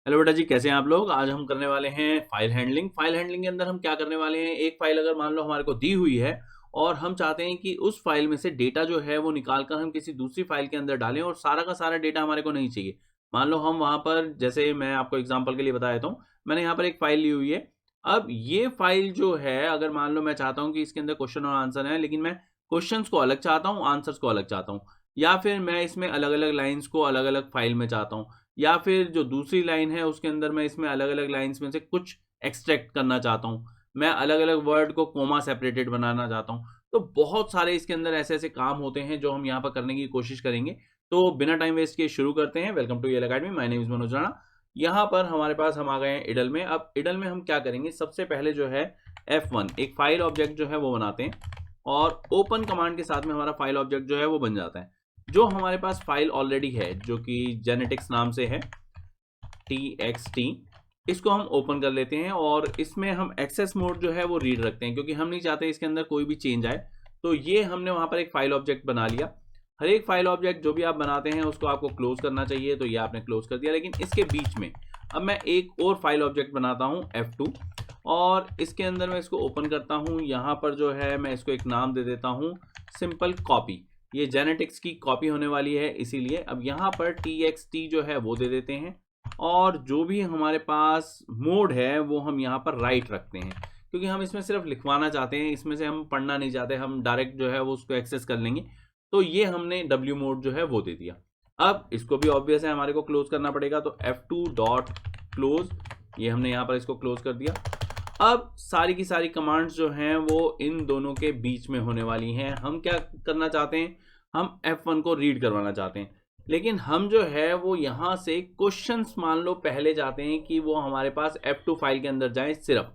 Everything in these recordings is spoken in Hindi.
हेलो बेटा जी, कैसे हैं आप लोग। आज हम करने वाले हैं फाइल हैंडलिंग। फाइल हैंडलिंग के अंदर हम क्या करने वाले हैं, एक फाइल अगर मान लो हमारे को दी हुई है और हम चाहते हैं कि उस फाइल में से डेटा जो है वो निकाल कर हम किसी दूसरी फाइल के अंदर डालें और सारा का सारा डेटा हमारे को नहीं चाहिए। मान लो हम वहां पर, जैसे मैं आपको एग्जांपल के लिए बता देता हूँ, मैंने यहाँ पर एक फाइल ली हुई है। अब ये फाइल जो है, अगर मान लो मैं चाहता हूँ कि इसके अंदर क्वेश्चन और आंसर है, लेकिन मैं क्वेश्चंस को अलग चाहता हूँ, आंसर्स को अलग चाहता हूँ, या फिर मैं इसमें अलग अलग लाइन्स को अलग अलग फाइल में चाहता हूँ, या फिर जो दूसरी लाइन है उसके अंदर मैं इसमें अलग अलग लाइन्स में से कुछ एक्सट्रैक्ट करना चाहता हूँ, मैं अलग अलग वर्ड को कोमा सेपरेटेड बनाना चाहता हूँ। तो बहुत सारे इसके अंदर ऐसे ऐसे काम होते हैं जो हम यहाँ पर करने की कोशिश करेंगे। तो बिना टाइम वेस्ट किए शुरू करते हैं। वेलकम टू यल academy, my name is Manoj Rana. यहाँ पर हमारे पास हम आ गए हैं इडल में। अब इडल में हम क्या करेंगे, सबसे पहले जो है F1 एक फाइल ऑब्जेक्ट जो है वो बनाते हैं और ओपन कमांड के साथ में हमारा फाइल ऑब्जेक्ट जो है वो बन जाता है। जो हमारे पास फाइल ऑलरेडी है जो कि जेनेटिक्स नाम से है, txt, इसको हम ओपन कर लेते हैं और इसमें हम एक्सेस मोड जो है वो रीड रखते हैं, क्योंकि हम नहीं चाहते इसके अंदर कोई भी चेंज आए। तो ये हमने वहां पर एक फाइल ऑब्जेक्ट बना लिया। हर एक फाइल ऑब्जेक्ट जो भी आप बनाते हैं उसको आपको क्लोज करना चाहिए, तो ये आपने क्लोज कर दिया। लेकिन इसके बीच में अब मैं एक और फाइल ऑब्जेक्ट बनाता हूँ F2, और इसके अंदर मैं इसको ओपन करता हूँ। यहाँ पर जो है मैं इसको एक नाम दे देता हूँ सिंपल कॉपी। ये जेनेटिक्स की कॉपी होने वाली है, इसीलिए अब यहाँ पर txt जो है वो दे देते हैं, और जो भी हमारे पास मोड है वो हम यहाँ पर राइट रखते हैं, क्योंकि हम इसमें सिर्फ लिखवाना चाहते हैं, इसमें से हम पढ़ना नहीं चाहते, हम डायरेक्ट जो है वो उसको एक्सेस कर लेंगे। तो ये हमने w मोड जो है वो दे दिया। अब इसको भी ऑब्वियस है हमारे को क्लोज करना पड़ेगा, तो F2 डॉट क्लोज, ये हमने यहाँ पर इसको क्लोज कर दिया। अब सारी की सारी कमांड्स जो हैं वो इन दोनों के बीच में होने वाली हैं। हम क्या करना चाहते हैं, हम F1 को रीड करवाना चाहते हैं, लेकिन हम जो है वो यहाँ से क्वेश्चंस मान लो पहले चाहते हैं कि वो हमारे पास F2 फाइल के अंदर जाए सिर्फ।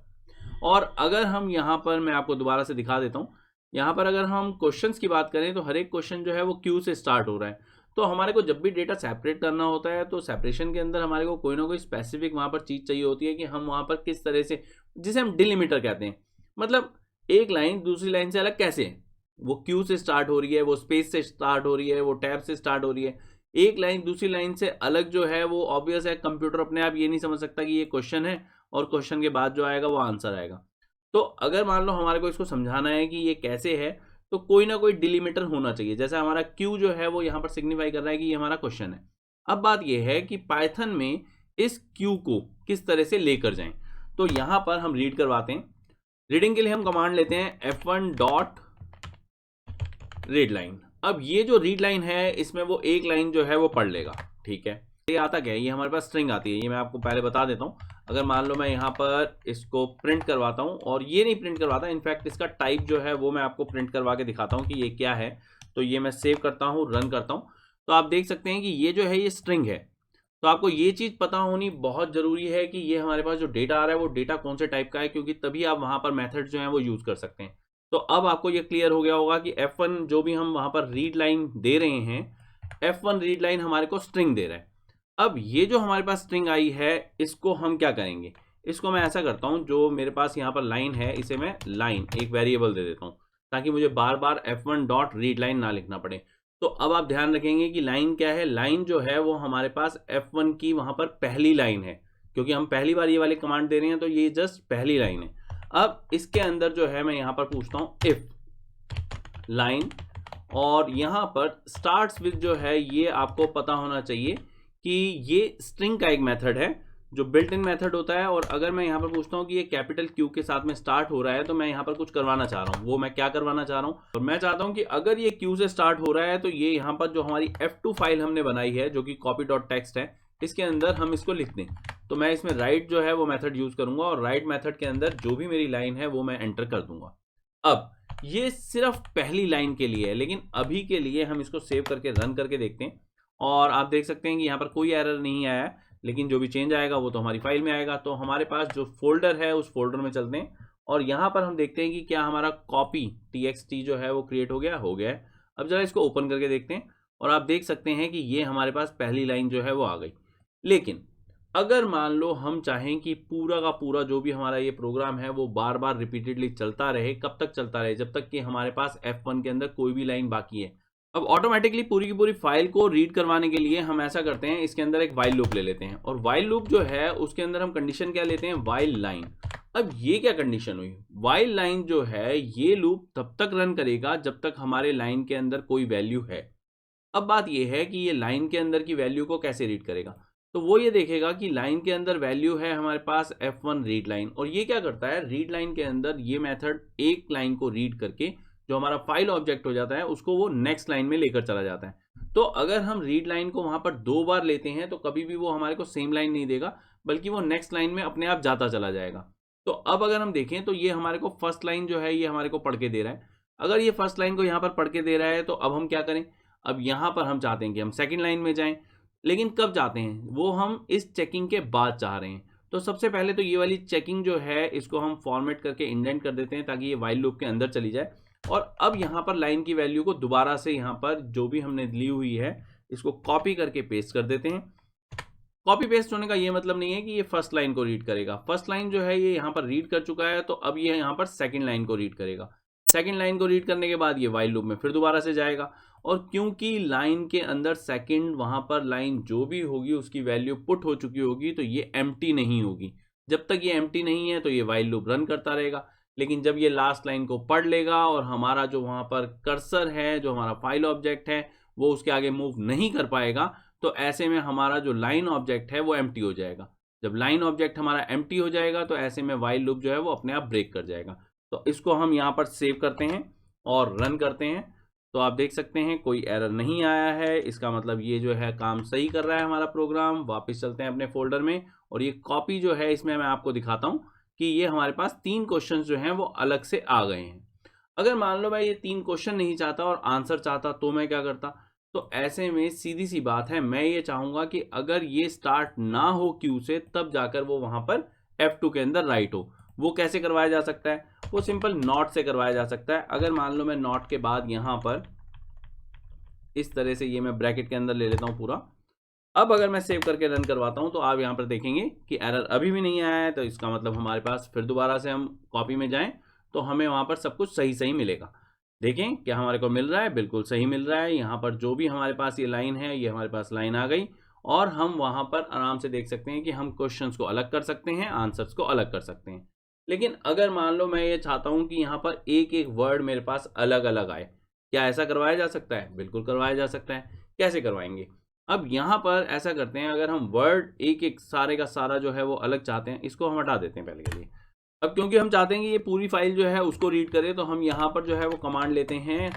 और अगर हम यहाँ पर, मैं आपको दोबारा से दिखा देता हूँ, यहाँ पर अगर हम क्वेश्चंस की बात करें तो हर एक क्वेश्चन जो है वो क्यू से स्टार्ट हो रहा है। तो हमारे को जब भी डेटा सेपरेट करना होता है तो सेपरेशन के अंदर हमारे को कोई ना कोई स्पेसिफिक वहाँ पर चीज़ चाहिए होती है कि हम वहाँ पर किस तरह से, जिसे हम डिलिमिटर कहते हैं, मतलब एक लाइन दूसरी लाइन से अलग कैसे है। वो क्यू से स्टार्ट हो रही है, वो स्पेस से स्टार्ट हो रही है, वो टैब से स्टार्ट हो रही है। एक लाइन दूसरी लाइन से अलग जो है वो ऑब्वियस है, कंप्यूटर अपने आप ये नहीं समझ सकता कि ये क्वेश्चन है और क्वेश्चन के बाद जो आएगा वो आंसर आएगा। तो अगर मान लो हमारे को इसको समझाना है कि ये कैसे है, तो कोई ना कोई डिलीमीटर होना चाहिए। जैसे हमारा क्यू जो है वो यहाँ पर सिग्निफाई कर रहा है कि ये हमारा क्वेश्चन है। अब बात ये है कि पाइथन में इस क्यू को किस तरह से लेकर जाएं। तो यहाँ पर हम रीड करवाते हैं। रीडिंग के लिए हम कमांड लेते हैं F1 डॉट रीड लाइन। अब ये जो रीड लाइन है इसमें वो एक लाइन जो है वो पढ़ लेगा, ठीक है। ये आता क्या है, ये हमारे पास स्ट्रिंग आती है, ये मैं आपको पहले बता देता हूँ। अगर मान लो मैं यहाँ पर इसको प्रिंट करवाता हूँ, और ये नहीं प्रिंट करवाता, इनफैक्ट इसका टाइप जो है वो मैं आपको प्रिंट करवा के दिखाता हूँ कि ये क्या है। तो ये मैं सेव करता हूँ, रन करता हूँ, तो आप देख सकते हैं कि ये जो है ये स्ट्रिंग है। तो आपको ये चीज़ पता होनी बहुत ज़रूरी है कि ये हमारे पास जो डेटा आ रहा है वो डेटा कौन से टाइप का है, क्योंकि तभी आप वहाँ पर मेथड जो है वो यूज़ कर सकते हैं। तो अब आपको ये क्लियर हो गया होगा कि F1 जो भी हम वहाँ पर रीड लाइन दे रहे हैं, F1 रीड लाइन हमारे को स्ट्रिंग दे रहा है। अब ये जो हमारे पास स्ट्रिंग आई है इसको हम क्या करेंगे, इसको मैं ऐसा करता हूँ, जो मेरे पास यहाँ पर लाइन है इसे मैं लाइन एक वेरिएबल दे देता हूँ, ताकि मुझे बार बार F1 डॉट रीड लाइन ना लिखना पड़े। तो अब आप ध्यान रखेंगे कि लाइन क्या है, लाइन जो है वो हमारे पास F1 की वहाँ पर पहली लाइन है, क्योंकि हम पहली बार ये वाली कमांड दे रहे हैं, तो ये जस्ट पहली लाइन है। अब इसके अंदर जो है मैं यहाँ पर पूछता हूँ इफ लाइन, और यहाँ पर स्टार्ट्स विद जो है ये आपको पता होना चाहिए कि ये स्ट्रिंग का एक मेथड है जो बिल्ट इन मेथड होता है। और अगर मैं यहाँ पर पूछता हूँ कि ये कैपिटल क्यू के साथ में स्टार्ट हो रहा है, तो मैं यहाँ पर कुछ करवाना चाह रहा हूँ। वो मैं क्या करवाना चाह रहा हूँ, और मैं चाहता हूँ कि अगर ये क्यू से स्टार्ट हो रहा है तो ये यहाँ पर जो हमारी F2 फाइल हमने बनाई है जो कि कॉपी डॉट टेक्स्ट है, इसके अंदर हम इसको लिख दें। तो मैं इसमें राइट जो है वो मेथड यूज करूंगा, और राइट मेथड के अंदर जो भी मेरी लाइन है वो मैं एंटर कर दूंगा। अब ये सिर्फ पहली लाइन के लिए है, लेकिन अभी के लिए हम इसको सेव करके रन करके देखते हैं, और आप देख सकते हैं कि यहाँ पर कोई एरर नहीं आया है, लेकिन जो भी चेंज आएगा वो तो हमारी फाइल में आएगा। तो हमारे पास जो फोल्डर है उस फोल्डर में चलते हैं, और यहाँ पर हम देखते हैं कि क्या हमारा कॉपी txt जो है वो क्रिएट हो गया है। अब जरा इसको ओपन करके देखते हैं, और आप देख सकते हैं कि ये हमारे पास पहली लाइन जो है वो आ गई। लेकिन अगर मान लो हम चाहें कि पूरा का पूरा जो भी हमारा ये प्रोग्राम है वो बार बार रिपीटेडली चलता रहे, कब तक चलता रहे, जब तक कि हमारे पास F1 के अंदर कोई भी लाइन बाकी है। अब ऑटोमेटिकली पूरी की पूरी फाइल को रीड करवाने के लिए हम ऐसा करते हैं, इसके अंदर एक वाइल लूप ले लेते हैं, और वाइल लूप जो है उसके अंदर हम कंडीशन क्या लेते हैं, वाइल लाइन। अब ये क्या कंडीशन हुई, वाइल लाइन जो है ये लूप तब तक रन करेगा जब तक हमारे लाइन के अंदर कोई वैल्यू है। अब बात ये है कि ये लाइन के अंदर की वैल्यू को कैसे रीड करेगा, तो वो ये देखेगा कि लाइन के अंदर वैल्यू है हमारे पास F1 रीड लाइन, और ये क्या करता है, रीड लाइन के अंदर ये मेथड एक लाइन को रीड करके जो हमारा फाइल ऑब्जेक्ट हो जाता है उसको वो नेक्स्ट लाइन में लेकर चला जाता है। तो अगर हम रीड लाइन को वहां पर 2 बार लेते हैं तो कभी भी वो हमारे को सेम लाइन नहीं देगा, बल्कि वो नेक्स्ट लाइन में अपने आप जाता चला जाएगा। तो अब अगर हम देखें तो ये हमारे को फर्स्ट लाइन जो है ये हमारे को पढ़ के दे रहा है। अगर ये फर्स्ट लाइन को यहाँ पर पढ़ के दे रहा है तो अब हम क्या करें, अब यहाँ पर हम चाहते हैं कि हम सेकेंड लाइन में जाएं, लेकिन कब चाहते हैं, वो हम इस चेकिंग के बाद चाह रहे हैं। तो सबसे पहले तो ये वाली चेकिंग जो है इसको हम फॉर्मेट करके इंडेंट कर देते हैं ताकि ये वाइल लूप के अंदर चली जाए, और अब यहाँ पर लाइन की वैल्यू को दोबारा से यहाँ पर जो भी हमने ली हुई है इसको कॉपी करके पेस्ट कर देते हैं। कॉपी पेस्ट होने का ये मतलब नहीं है कि ये फर्स्ट लाइन को रीड करेगा, फर्स्ट लाइन जो है ये यहाँ पर रीड कर चुका है, तो अब ये यहाँ पर सेकंड लाइन को रीड करेगा। सेकंड लाइन को रीड करने के बाद ये वाइल लूप में फिर दोबारा से जाएगा, और क्योंकि लाइन के अंदर सेकंड वहां पर लाइन जो भी होगी उसकी वैल्यू पुट हो चुकी होगी, तो ये एम्प्टी नहीं होगी। जब तक ये एम्प्टी नहीं है तो ये वाइल लूप रन करता रहेगा, लेकिन जब ये लास्ट लाइन को पढ़ लेगा और हमारा जो वहां पर कर्सर है, जो हमारा फाइल ऑब्जेक्ट है, वो उसके आगे मूव नहीं कर पाएगा, तो ऐसे में हमारा जो लाइन ऑब्जेक्ट है वो एम्प्टी हो जाएगा। जब लाइन ऑब्जेक्ट हमारा एम्प्टी हो जाएगा तो ऐसे में वाइल लूप जो है वो अपने आप ब्रेक कर जाएगा। तो इसको हम यहाँ पर सेव करते हैं और रन करते हैं, तो आप देख सकते हैं कोई एरर नहीं आया है, इसका मतलब ये जो है काम सही कर रहा है हमारा प्रोग्राम। वापस चलते हैं अपने फोल्डर में, और ये कॉपी जो है इसमें मैं आपको दिखाता हूँ कि ये हमारे पास 3 क्वेश्चन जो हैं वो अलग से आ गए हैं। अगर मान लो मैं ये 3 क्वेश्चन नहीं चाहता और आंसर चाहता तो मैं क्या करता, तो ऐसे में सीधी सी बात है, मैं ये चाहूंगा कि अगर ये स्टार्ट ना हो क्यू से तब जाकर वो वहां पर F2 के अंदर राइट हो। वो कैसे करवाया जा सकता है, वो सिंपल नॉट से करवाया जा सकता है। अगर मान लो मैं नॉट के बाद यहाँ पर इस तरह से ये मैं ब्रैकेट के अंदर ले लेता हूँ पूरा, अब अगर मैं सेव करके रन करवाता हूँ तो आप यहाँ पर देखेंगे कि एरर अभी भी नहीं आया है, तो इसका मतलब हमारे पास फिर दोबारा से हम कॉपी में जाएं तो हमें वहाँ पर सब कुछ सही सही मिलेगा। देखें क्या हमारे को मिल रहा है, बिल्कुल सही मिल रहा है। यहाँ पर जो भी हमारे पास ये लाइन है ये हमारे पास लाइन आ गई, और हम वहाँ पर आराम से देख सकते हैं कि हम क्वेश्चंस को अलग कर सकते हैं, आंसर्स को अलग कर सकते हैं। लेकिन अगर मान लो मैं ये चाहता हूँ कि यहाँ पर एक एक वर्ड मेरे पास अलग अलग आए, क्या ऐसा करवाया जा सकता है, बिल्कुल करवाया जा सकता है। कैसे करवाएंगे, अब यहाँ पर ऐसा करते हैं, अगर हम वर्ड एक एक सारे का सारा जो है वो अलग चाहते हैं, इसको हम हटा देते हैं पहले के लिए। अब क्योंकि हम चाहते हैं कि ये पूरी फाइल जो है उसको रीड करे, तो हम यहाँ पर जो है वो कमांड लेते हैं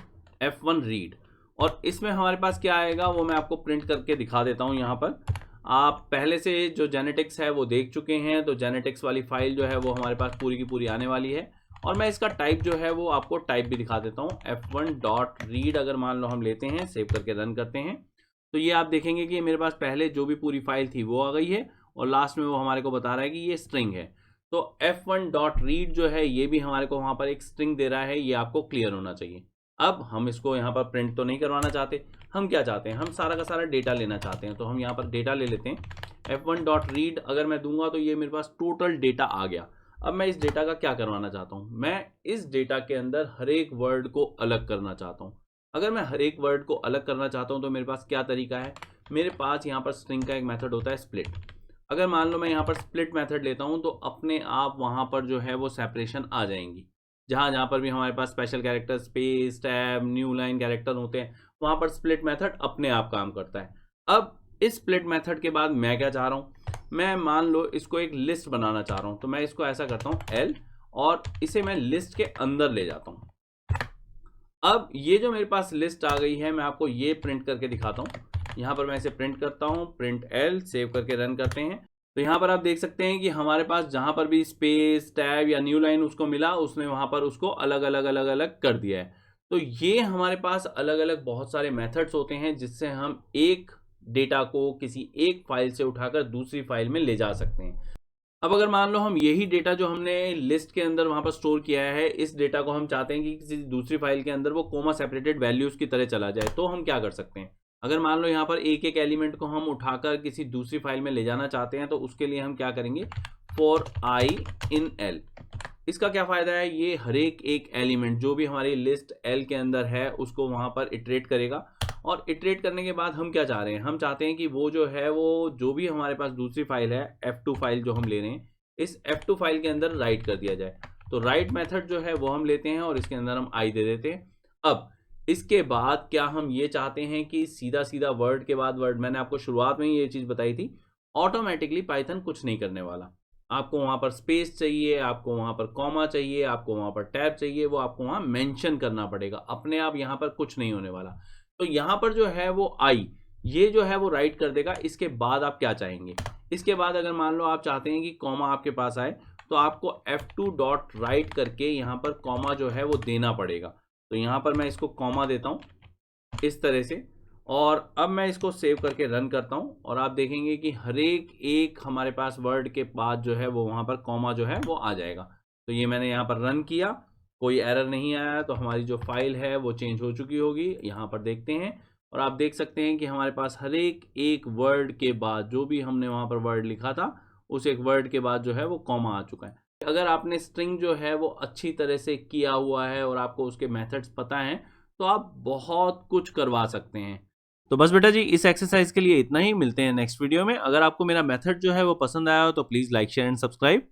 F1 रीड, और इसमें हमारे पास क्या आएगा वो मैं आपको प्रिंट करके दिखा देता हूँ। यहाँ पर आप पहले से जो जेनेटिक्स है वो देख चुके हैं, तो जेनेटिक्स वाली फाइल जो है वो हमारे पास पूरी की पूरी आने वाली है, और मैं इसका टाइप जो है वो आपको टाइप भी दिखा देता हूँ। F1.read अगर मान लो हम लेते हैं, सेव करके रन करते हैं, तो ये आप देखेंगे कि मेरे पास पहले जो भी पूरी फाइल थी वो आ गई है, और लास्ट में वो हमारे को बता रहा है कि ये स्ट्रिंग है। तो F1.read जो है ये भी हमारे को वहाँ पर एक स्ट्रिंग दे रहा है, ये आपको क्लियर होना चाहिए। अब हम इसको यहाँ पर प्रिंट तो नहीं करवाना चाहते, हम क्या चाहते हैं, हम सारा का सारा डेटा लेना चाहते हैं, तो हम यहाँ पर डेटा ले लेते हैं। F1.read अगर मैं दूंगा तो ये मेरे पास टोटल डेटा आ गया। अब मैं इस डेटा का क्या करवाना चाहता हूँ, मैं इस डेटा के अंदर हर एक वर्ड को अलग करना चाहता हूँ। अगर मैं हर एक वर्ड को अलग करना चाहता हूँ तो मेरे पास क्या तरीका है, मेरे पास यहाँ पर स्ट्रिंग का एक मेथड होता है स्प्लिट। अगर मान लो मैं यहाँ पर स्प्लिट मेथड लेता हूँ तो अपने आप वहाँ पर जो है वो सेपरेशन आ जाएंगी। जहाँ जहाँ पर भी हमारे पास special character, space, tab, new line character होते हैं, वहाँ पर स्प्लिट मेथड अपने आप काम करता है। अब इस स्प्लिट मेथड के बाद मैं क्या चाह रहा हूँ, मैं मान लो इसको एक लिस्ट बनाना चाह रहा हूँ, तो मैं इसको ऐसा करता हूँ L, और इसे मैं लिस्ट के अंदर ले जाता हूँ। अब ये जो मेरे पास लिस्ट आ गई है मैं आपको ये प्रिंट करके दिखाता हूँ। यहाँ पर मैं इसे प्रिंट करता हूँ, प्रिंट L, सेव करके रन करते हैं, तो यहाँ पर आप देख सकते हैं कि हमारे पास जहाँ पर भी स्पेस, टैब या न्यू लाइन उसको मिला, उसने वहाँ पर उसको अलग अलग अलग अलग कर दिया है। तो ये हमारे पास अलग अलग बहुत सारे मेथड्स होते हैं जिससे हम एक डेटा को किसी एक फाइल से उठाकर दूसरी फाइल में ले जा सकते हैं। अब अगर मान लो हम यही डेटा जो हमने लिस्ट के अंदर वहां पर स्टोर किया है, इस डेटा को हम चाहते हैं कि किसी दूसरी फाइल के अंदर वो कोमा सेपरेटेड वैल्यूज की तरह चला जाए, तो हम क्या कर सकते हैं, अगर मान लो यहाँ पर एक एक एलिमेंट को हम उठाकर किसी दूसरी फाइल में ले जाना चाहते हैं, तो उसके लिए हम क्या करेंगे, for I in L। इसका क्या फ़ायदा है, ये हर एक एलिमेंट जो भी हमारी लिस्ट एल के अंदर है उसको वहाँ पर इटरेट करेगा। और इटरेट करने के बाद हम क्या चाह रहे हैं, हम चाहते हैं कि वो जो है वो जो भी हमारे पास दूसरी फाइल है F2 फाइल जो हम ले रहे हैं, इस F2 फाइल के अंदर राइट कर दिया जाए। तो राइट मेथड जो है वो हम लेते हैं और इसके अंदर हम आई दे देते हैं। अब इसके बाद क्या हम ये चाहते हैं कि सीधा सीधा वर्ड के बाद वर्ड, मैंने आपको शुरुआत में ही ये चीज़ बताई थी, ऑटोमेटिकली पाइथन कुछ नहीं करने वाला। आपको वहाँ पर स्पेस चाहिए, आपको वहाँ पर कॉमा चाहिए, आपको वहाँ पर टैब चाहिए, वो आपको वहाँ मेंशन करना पड़ेगा। अपने आप यहाँ पर कुछ नहीं होने वाला। तो यहाँ पर जो है वो आई, ये जो है वो राइट कर देगा। इसके बाद आप क्या चाहेंगे, इसके बाद अगर मान लो आप चाहते हैं कि कॉमा आपके पास आए, तो आपको F2 डॉट राइट करके यहाँ पर कॉमा जो है वो देना पड़ेगा। तो यहाँ पर मैं इसको कॉमा देता हूँ इस तरह से, और अब मैं इसको सेव करके रन करता हूँ और आप देखेंगे कि हर एक हमारे पास वर्ड के बाद जो है वो वहाँ पर कॉमा जो है वो आ जाएगा। तो ये मैंने यहाँ पर रन किया, कोई एरर नहीं आया, तो हमारी जो फाइल है वो चेंज हो चुकी होगी। यहाँ पर देखते हैं और आप देख सकते हैं कि हमारे पास हर एक वर्ड के बाद जो भी हमने वहाँ पर वर्ड लिखा था, उस एक वर्ड के बाद जो है वो कॉमा आ चुका है। अगर आपने स्ट्रिंग जो है वो अच्छी तरह से किया हुआ है और आपको उसके मेथड्स पता हैं, तो आप बहुत कुछ करवा सकते हैं। तो बस बेटा जी, इस एक्सरसाइज के लिए इतना ही। मिलते हैं नेक्स्ट वीडियो में। अगर आपको मेरा मेथड जो है वो पसंद आया हो तो please like share and subscribe.